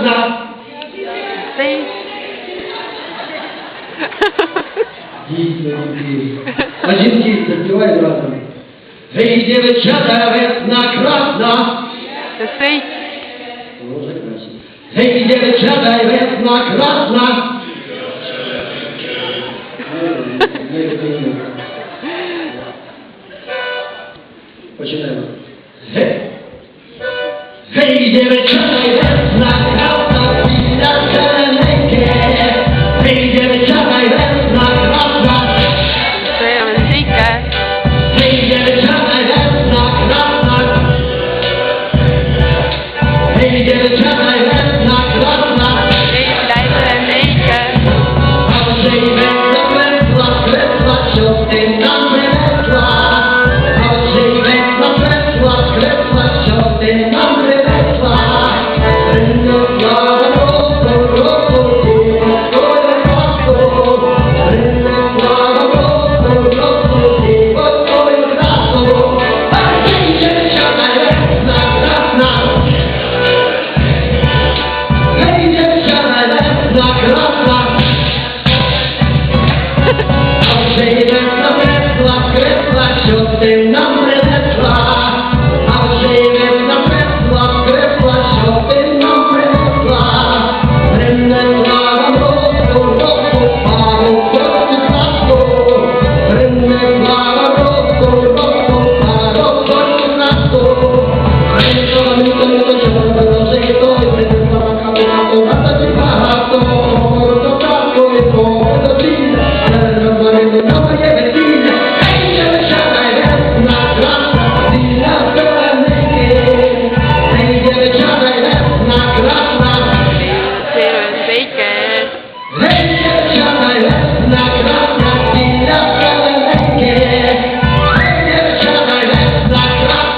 krasna. А жінки заспівають разом. Гей, дівчата, весна красна. Може краще. Гей, дівчата, весна красна. Починаємо. Гей! Гей, дівчата, весна красна, біля зелененьке. Гей, дівчата, весна красна. Гей, дівчата, весна красна. Гей, дівчата, весна красна. А вже й весна кресла, кресла, що ти нам принесла. А вже й весна кресла, кресла, що ти нам принесла. Принесла росу, росу, ти свою красу. Принесла росу, росу, ти свою красу. А гей, дівчата, весна красна. Гей, дівчата, весна красна. А вже й весна кресла, кресла, що ти нам принесла. А вже й весна кресла, кресла, що ти нам принесла. Принесла росу, росу, пару росу красу. Принесла росу, росу, пару росу красу. Принесла місто, що розложи той, принесла кабінету, рада багато. Говорю татко і говорю сина, говорю на моє весілля. Гей, дівчата, весна красна, біля зелененьке. Гей, дівчата, весна красна. Гей, дівчата, весна красна, біля зелененьке. Гей, дівчата, весна красна.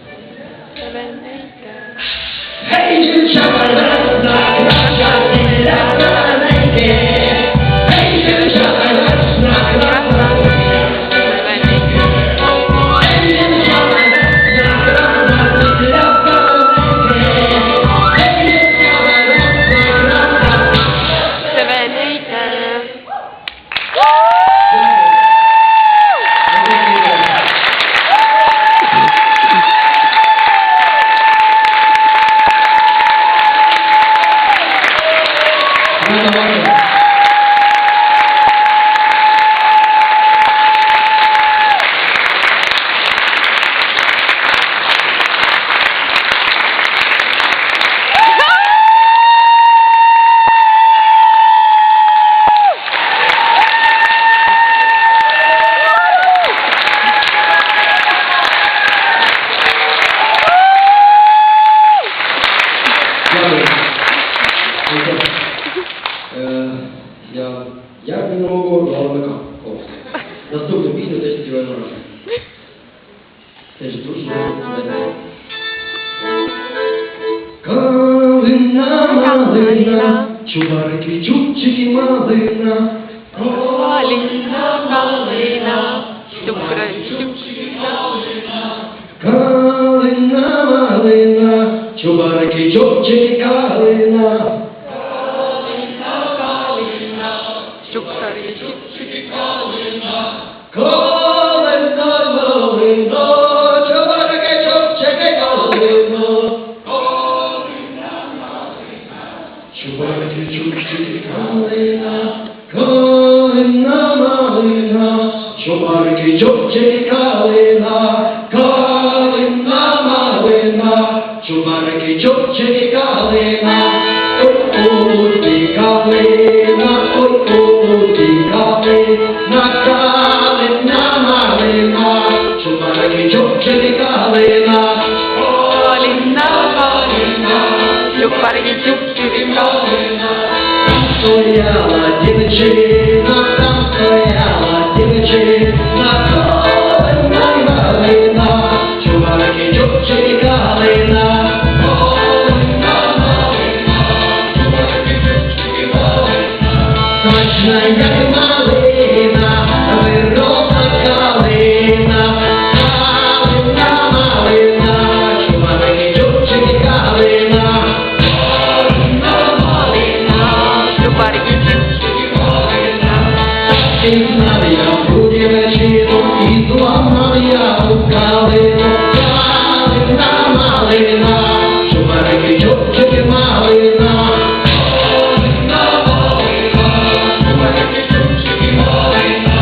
Біля зелененьке. Гей, дівчата, весна красна. Гей, дівчата, весна красна, біля зелененьке. Гей, дівчата, весна красна. Дякую. Я не можу головника. Наступну пісню теж співаємо разом. Теж дуже добре. Калина, малина, чубарики, чубчики, малина. Калина, малина, чубчики, калина. Калина, малина, чубарики, чубчики, калина. Чубчики, калина. Калина, малина, чубарики, чубчики, калина. Чубарики, чубчики, калина. Калина, малина, чубарики, чубчики, калина. Калина, малина, чубарики, чубчики, калина. Ой-ой-ой, калина, ой-ой-ой, калина, калина, малина, чубарики, чубчики, калина. Калина, малина, чубчики, калина. Стояла дівчина, там стояла дівчина, калина, малина, чубарики, чубчики, калина. Калина, малина, чубарики, чубчики, калина. Смачна як малина, виросла калина. Калина, малина, чубарики, чубчики, калина. І знав я буде вечіру, і зламав я у калину. Калина, малина, чубарики, чубчики, малина. Калина, малина, чубарики, чубчики, малина.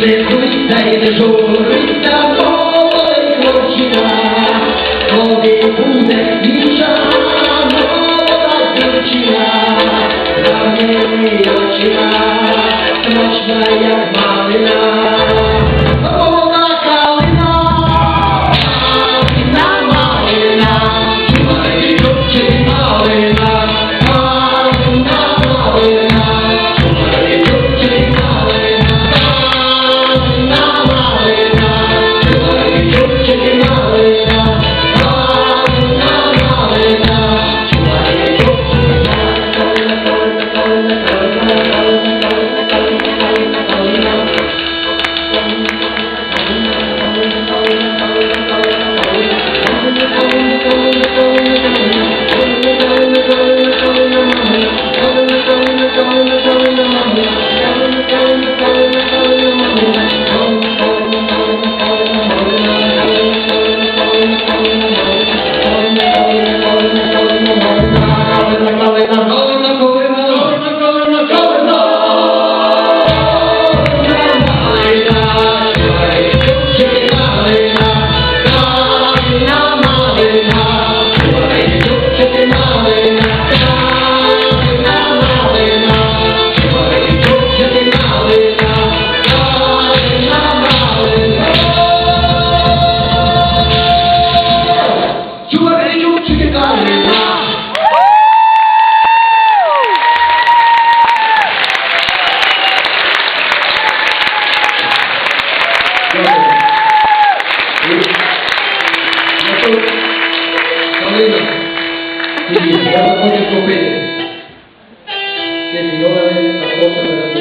Не хуйтай, не журуй, та ой, хлопчина, коли буде інша молода дівчина, гарними очима, смачна як малина. Молода калина, калина, малина, чубарики, чубчики, малина. Калина, малина, чубарики, чубчики, малина. Malena. Sí, ya no pones copete. Que si no la ven, la cosa,